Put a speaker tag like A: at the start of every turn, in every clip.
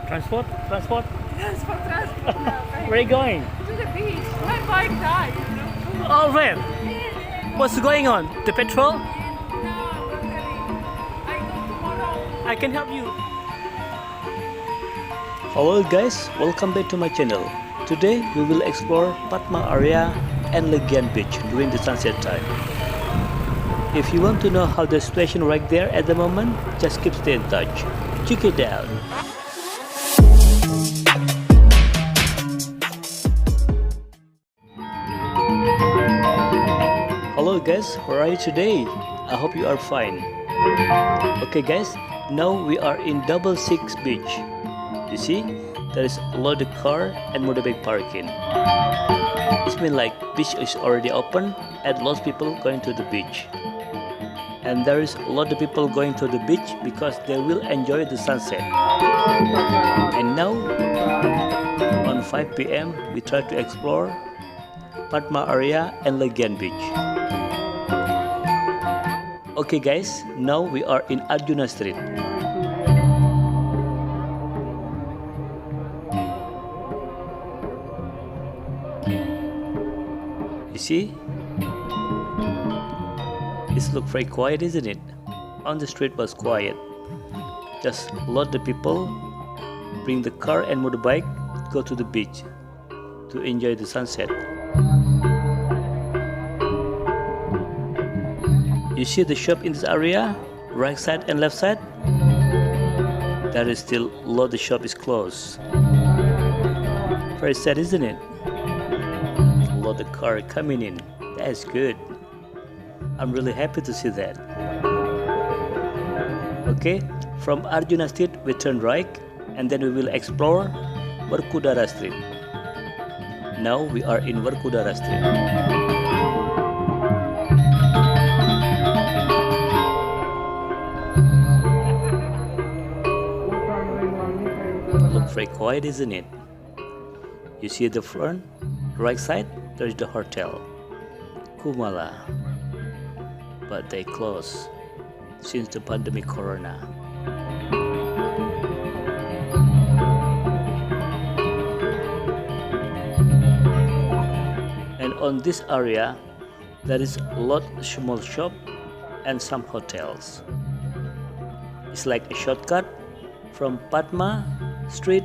A: Transport? Transport?
B: Yes, for transport now.
A: Where are you going?
B: To the beach. My bike died,
A: Oh, where? What's going on? The petrol?
B: No, I go tomorrow.
A: I can help you. Hello guys, welcome back to my channel. Today we will explore Padma area and Legian beach during the sunset time. If you want to know how the situation right there at the moment, just keep stay in touch. Check it out. Hello guys, where are you today? I hope you are fine. Okay guys, now we are in Double Six Beach. You see, there is a lot of car and motorbike parking. It means like beach is already open and lots of people going to the beach. And there is a lot of people going to the beach because they will enjoy the sunset. And now, on 5 p.m, we try to explore Padma area and Legian beach. Okay guys, now we are in Arjuna Street. You see? It looks very quiet, isn't it? On the street was quiet. Just a lot of people bring the car and motorbike, go to the beach to enjoy the sunset. You see the shop in this area, right side and left side? There is still a lot of shop is closed. Very sad, isn't it? A lot of car coming in. That's good. I'm really happy to see that. Okay, from Arjuna Street we turn right and then we will explore Kuta Street. Now we are in Kuta Street. Look very quiet, isn't it? You see the front, right side, there is the hotel, Kumala. But they closed since the pandemic corona. And on this area, there is a lot of small shop and some hotels. It's like a shortcut from Padma Street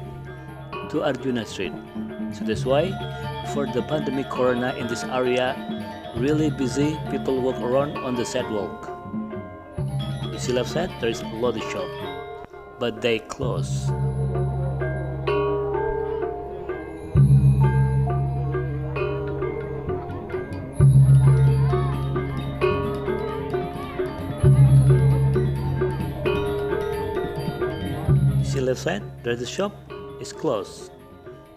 A: to Arjuna Street. So that's why for the pandemic corona in this area, really busy, people walk around on the sidewalk. You see left side, there is a lot of shop, but they close. You see left side, there is a shop, it's closed.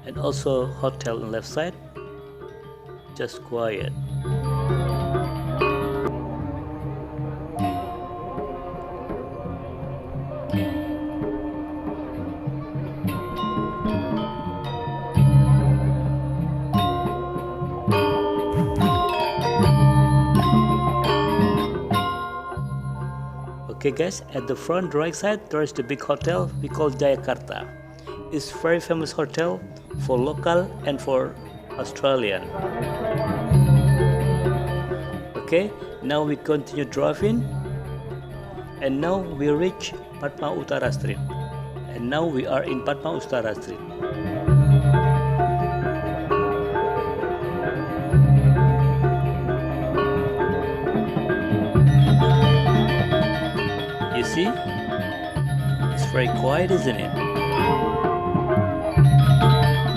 A: And also hotel on left side, just quiet. Okay guys, at the front right side there is the big hotel we call Jayakarta. It's very famous hotel for local and for Australian. Okay, now we continue driving and now we reach Padma Utara Street. And now we are in Padma Utara Street. You see? It's very quiet, isn't it?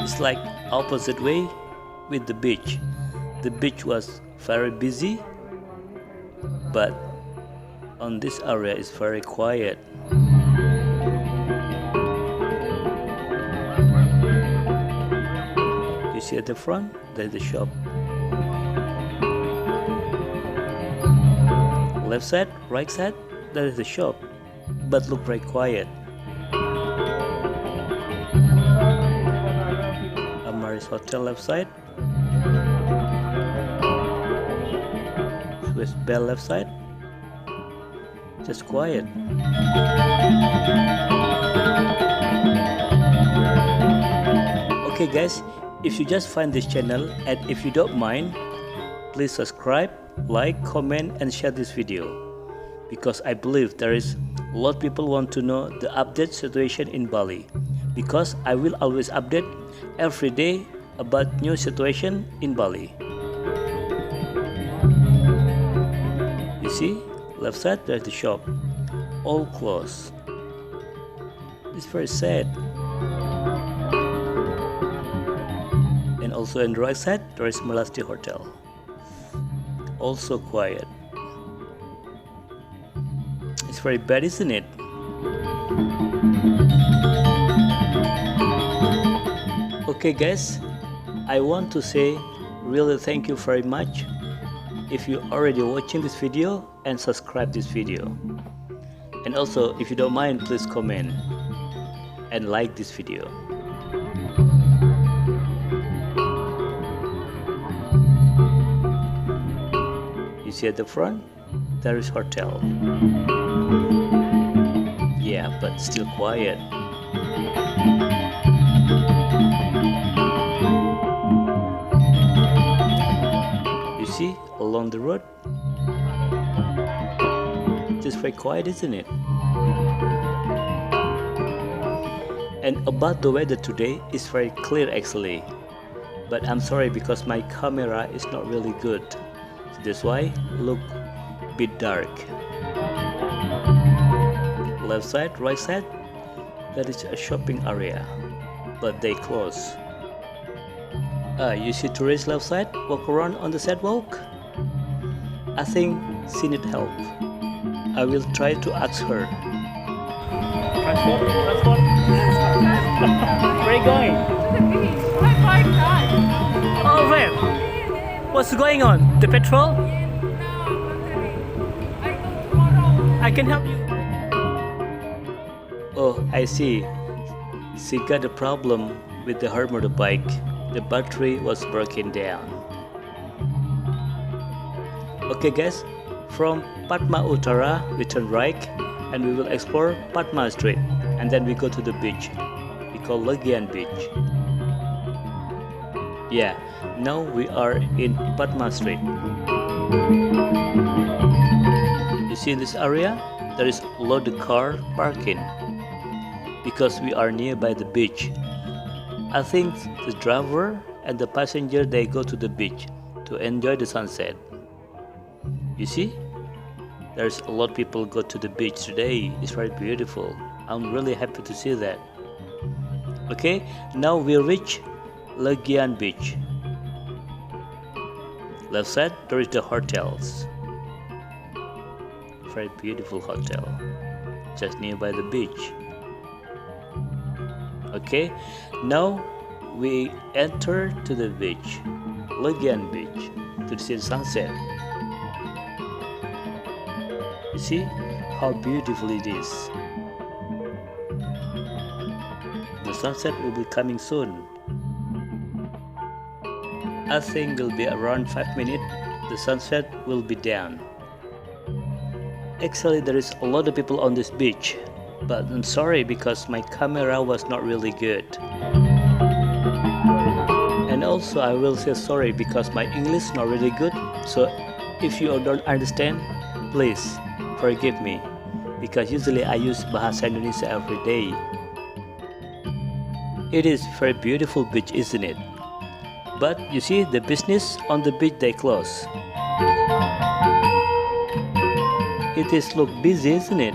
A: It's like opposite way with the beach. The beach was very busy, but on this area is very quiet. You see at the front, there's the shop. Left side, right side, there is the shop, but look very quiet. Amaris Hotel left side. Swiss Bell left side. Just quiet. Okay guys, if you just find this channel and if you don't mind, please subscribe, like, comment and share this video, because I believe there is a lot of people want to know the update situation in Bali, because I will always update every day about new situation in Bali. You see, left side there's the shop, all closed. It's very sad. And also on the right side there is Melasti Hotel, also quiet. It's very bad, isn't it? Okay guys, I want to say really thank you very much if you already watching this video and subscribe this video. And also if you don't mind, please comment and like this video. You see at the front there is hotel. Yeah, but still quiet. You see along the road, just very quiet, isn't it? And about the weather today is very clear actually, but I'm sorry because my camera is not really good, so that's why look a bit dark. Left side, right side, that is a shopping area, but they close. You see tourists left side walk around on the sidewalk. I think she need help. I will try to ask her. Transport. Where are you going?
B: To the beach. My bike died.
A: Oh, where? What's going on? The petrol?
B: No, battery. I go tomorrow.
A: I can help you. Oh, I see. She got a problem with her motorbike. The battery was broken down. Okay guys, from Padma Utara we turn right and we will explore Padma Street, and then we go to the beach. We call Legian beach. Yeah, now we are in Padma Street. You see in this area there is a lot of car parking because we are nearby the beach. I think the driver and the passenger, they go to the beach to enjoy the sunset. You see, there's a lot of people go to the beach today. It's very beautiful. I'm really happy to see that. Okay, now we reach Legian beach. Left side there is the hotels. Very beautiful hotel just nearby the beach. Okay, now we enter to the beach, Legian beach, to see the sunset. You see how beautiful it is. The sunset will be coming soon. I think it will be around 5 minutes. The sunset will be down. Actually, there is a lot of people on this beach, but I'm sorry because my camera was not really good. And also I will say sorry because my English is not really good, so if you don't understand, please forgive me, because usually I use Bahasa Indonesia every day. It is very beautiful beach, isn't it? But you see the business on the beach, they close. It is look busy, isn't it?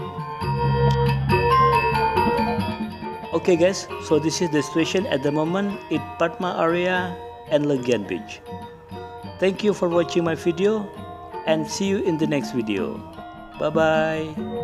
A: Okay guys, so this is the situation at the moment in Padma area and Legian beach. Thank you for watching my video and see you in the next video. Bye bye.